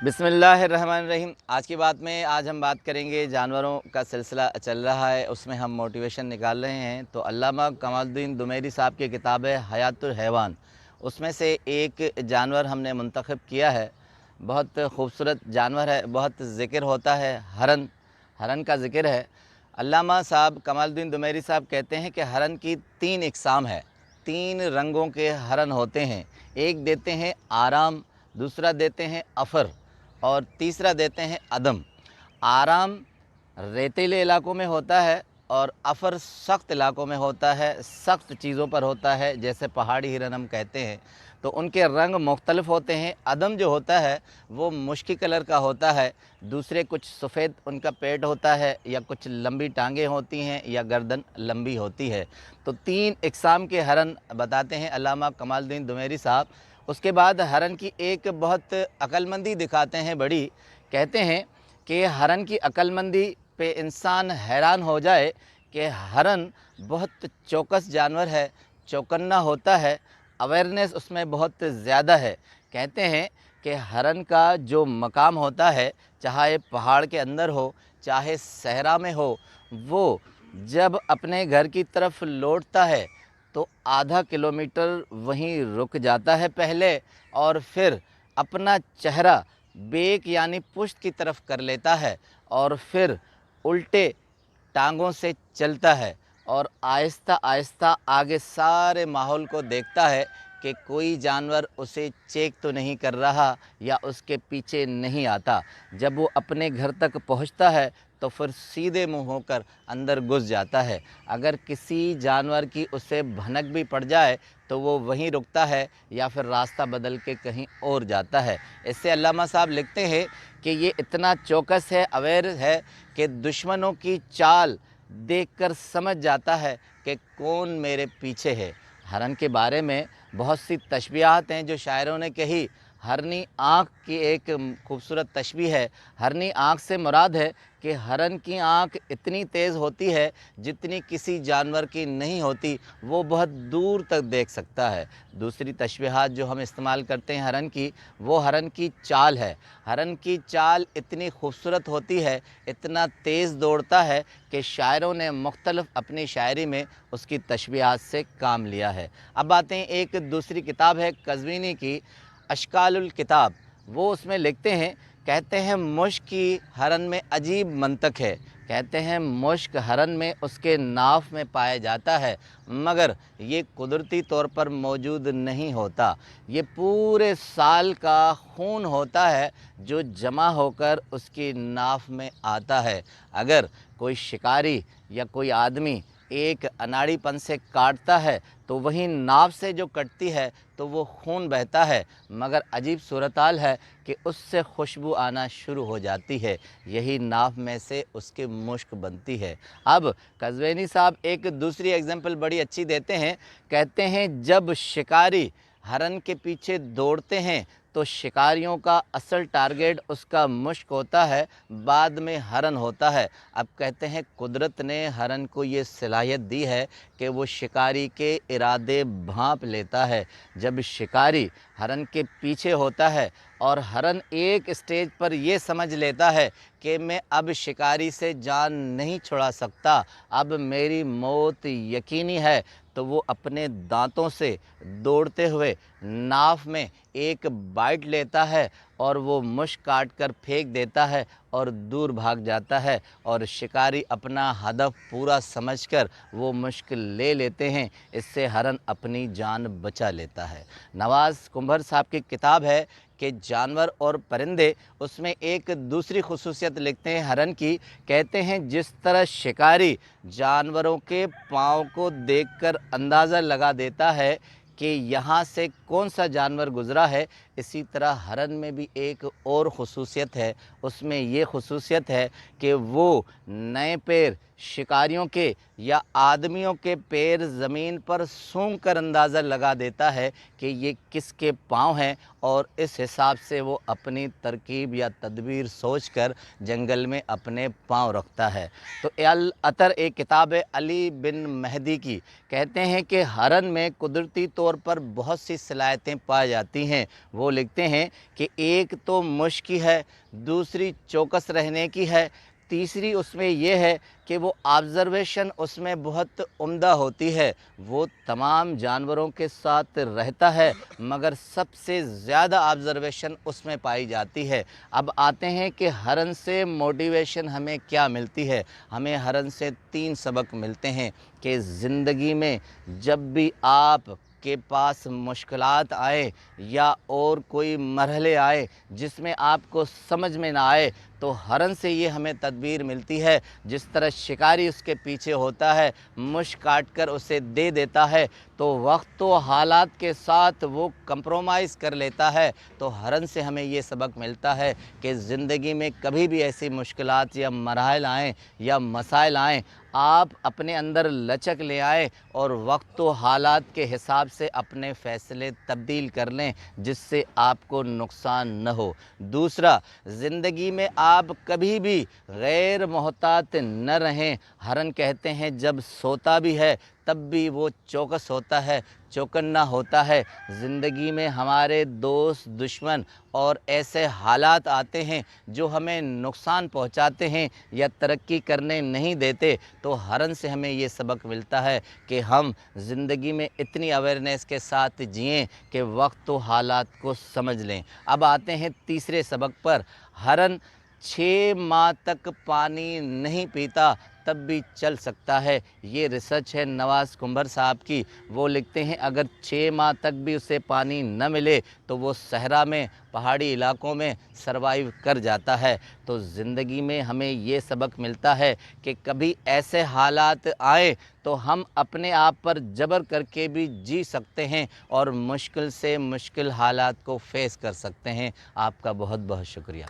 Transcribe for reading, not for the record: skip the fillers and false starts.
बिस्मिल्लाहिर्रहमानिर्रहीम। आज की बात में हम बात करेंगे, जानवरों का सिलसिला चल रहा है, उसमें हम मोटिवेशन निकाल रहे हैं। तो अल्लामा कमालुद्दीन दुमैरी साहब की किताब है हयातुल हैवान, उसमें से एक जानवर हमने मुंतखब किया है। बहुत खूबसूरत जानवर है, बहुत ज़िक्र होता है। हरन का ज़िक्र है। अल्लामा साहब कमालुद्दीन दुमैरी साहब कहते हैं कि हरन की 3 इक़साम है, 3 रंगों के हरन होते हैं। एक देते हैं आराम, दूसरा देते हैं अफ़र और तीसरा देते हैं अदम। आराम रेतीले इलाकों में होता है और अफ़र सख्त इलाकों में होता है, सख्त चीज़ों पर होता है, जैसे पहाड़ी हिरन हम कहते हैं। तो उनके रंग मुख्तलिफ होते हैं। अदम जो होता है वो मुश्की कलर का होता है, दूसरे कुछ सफ़ेद उनका पेट होता है, या कुछ लंबी टांगें होती हैं, या गर्दन लंबी होती है। तो 3 इक़साम के हरन बताते हैं अल्लामा कमालुद्दीन दुमैरी साहब। उसके बाद हरन की एक बहुत अक्लमंदी दिखाते हैं बड़ी। कहते हैं कि हरन की अक्लमंदी पे इंसान हैरान हो जाए कि हरन बहुत चौकस जानवर है, चौकन्ना होता है, अवेयरनेस उसमें बहुत ज़्यादा है। कहते हैं कि हरन का जो मकाम होता है, चाहे पहाड़ के अंदर हो, चाहे सहरा में हो, वो जब अपने घर की तरफ लौटता है तो आधा किलोमीटर वहीं रुक जाता है पहले, और फिर अपना चेहरा बेक यानी पुश्त की तरफ कर लेता है, और फिर उल्टे टांगों से चलता है और आहिस्ता आहिस्ता आगे सारे माहौल को देखता है कि कोई जानवर उसे चेक तो नहीं कर रहा या उसके पीछे नहीं आता। जब वो अपने घर तक पहुंचता है तो फिर सीधे मुंह होकर अंदर घुस जाता है। अगर किसी जानवर की उसे भनक भी पड़ जाए तो वो वहीं रुकता है या फिर रास्ता बदल के कहीं और जाता है। इससे अल्लामा साहब लिखते हैं कि ये इतना चौकस है, अवेयर है कि दुश्मनों की चाल देखकर समझ जाता है कि कौन मेरे पीछे है। हरन के बारे में बहुत सी तशबीहात हैं जो शायरों ने कही। हरनी आँख की एक खूबसूरत तशबीह है। हरनी आँख से मुराद है कि हरन की आँख इतनी तेज़ होती है जितनी किसी जानवर की नहीं होती, वो बहुत दूर तक देख सकता है। दूसरी तशबीहात जो हम इस्तेमाल करते हैं हरन की, वो हरन की चाल है। हरन की चाल इतनी खूबसूरत होती है, इतना तेज़ दौड़ता है कि शायरों ने मुख्तलिफ अपनी शायरी में उसकी तशबीहात से काम लिया है। अब आते हैं, एक दूसरी किताब है कज़वीनी की, अशकालुल किताब। वो उसमें लिखते हैं, कहते हैं मुश्क की हरन में अजीब मंतक है। कहते हैं मुश्क हरन में उसके नाफ में पाया जाता है, मगर ये कुदरती तौर पर मौजूद नहीं होता। ये पूरे साल का खून होता है जो जमा होकर उसकी नाफ में आता है। अगर कोई शिकारी या कोई आदमी एक अनाड़ीपन से काटता है तो वहीं नाव से जो कटती है तो वो खून बहता है, मगर अजीब सूरताल है कि उससे खुशबू आना शुरू हो जाती है। यही नाव में से उसकी मुश्क बनती है। अब कज़वीनी साहब एक दूसरी एग्जाम्पल बड़ी अच्छी देते हैं। कहते हैं जब शिकारी हरन के पीछे दौड़ते हैं तो शिकारियों का असल टारगेट उसका मुश्क होता है, बाद में हरन होता है। अब कहते हैं कुदरत ने हरन को ये सलाहियत दी है कि वो शिकारी के इरादे भांप लेता है। जब शिकारी हरन के पीछे होता है और हरन एक स्टेज पर ये समझ लेता है कि मैं अब शिकारी से जान नहीं छुड़ा सकता, अब मेरी मौत यकीनी है, तो वो अपने दांतों से दौड़ते हुए नाव में एक बाइट लेता है और वो मुश्क काट कर फेंक देता है और दूर भाग जाता है, और शिकारी अपना हदफ पूरा समझकर वो मुश्क ले लेते हैं। इससे हरन अपनी जान बचा लेता है। नवाज़ कुंभर साहब की किताब है कि जानवर और परिंदे, उसमें एक दूसरी खुसूसियत लिखते हैं हरन की। कहते हैं जिस तरह शिकारी जानवरों के पाँव को देखकर अंदाज़ा लगा देता है कि यहाँ से कौन सा जानवर गुज़रा है, इसी तरह हरन में भी एक और ख़ुसूसियत है। उसमें ये ख़ुसूसियत है कि वो नए पैर शिकारियों के या आदमियों के पैर ज़मीन पर सूंघ कर अंदाज़ा लगा देता है कि ये किसके पाँव हैं, और इस हिसाब से वो अपनी तरकीब या तदबीर सोचकर जंगल में अपने पाँव रखता है। तो अल अतर एक किताब है अली बिन महदी की। कहते हैं कि हरन में कुदरती तौर पर बहुत सी सलाहियतें पाई जाती हैं। वो लिखते हैं कि एक तो मुश्क की है, दूसरी चौकस रहने की है, तीसरी उसमें यह है कि वो ऑब्ज़र्वेशन उसमें बहुत उम्दा होती है। वो तमाम जानवरों के साथ रहता है, मगर सबसे ज़्यादा ऑब्ज़र्वेशन उसमें पाई जाती है। अब आते हैं कि हरन से मोटिवेशन हमें क्या मिलती है। हमें हरन से 3 सबक मिलते हैं कि ज़िंदगी में जब भी आप के पास मुश्किलात आए या और कोई मरहले आए जिसमें आपको समझ में ना आए, तो हरन से ये हमें तदबीर मिलती है। जिस तरह शिकारी उसके पीछे होता है, मुश्क काट कर उसे दे देता है, तो वक्त व हालात के साथ वो कंप्रोमाइज़ कर लेता है। तो हरन से हमें ये सबक मिलता है कि ज़िंदगी में कभी भी ऐसी मुश्किलात या मराहल आएँ या मसाइल आएँ, आप अपने अंदर लचक ले आएँ और वक्त व हालात के हिसाब से अपने फ़ैसले तब्दील कर लें, जिससे आपको नुकसान न हो। दूसरा, ज़िंदगी में आप कभी भी गैर मोहतात न रहें। हरन कहते हैं जब सोता भी है तब भी वो चौकस होता है, चौकन्ना होता है। ज़िंदगी में हमारे दोस्त, दुश्मन और ऐसे हालात आते हैं जो हमें नुकसान पहुंचाते हैं या तरक्की करने नहीं देते, तो हरन से हमें ये सबक मिलता है कि हम ज़िंदगी में इतनी अवेयरनेस के साथ जिएं कि वक्त व हालात को समझ लें। अब आते हैं तीसरे सबक पर। हरन 6 माह तक पानी नहीं पीता तब भी चल सकता है। ये रिसर्च है नवाज़ कुंभर साहब की। वो लिखते हैं अगर 6 माह तक भी उसे पानी न मिले तो वो सहरा में, पहाड़ी इलाकों में सर्वाइव कर जाता है। तो ज़िंदगी में हमें ये सबक मिलता है कि कभी ऐसे हालात आए तो हम अपने आप पर जबर करके भी जी सकते हैं और मुश्किल से मुश्किल हालात को फेस कर सकते हैं। आपका बहुत बहुत शुक्रिया।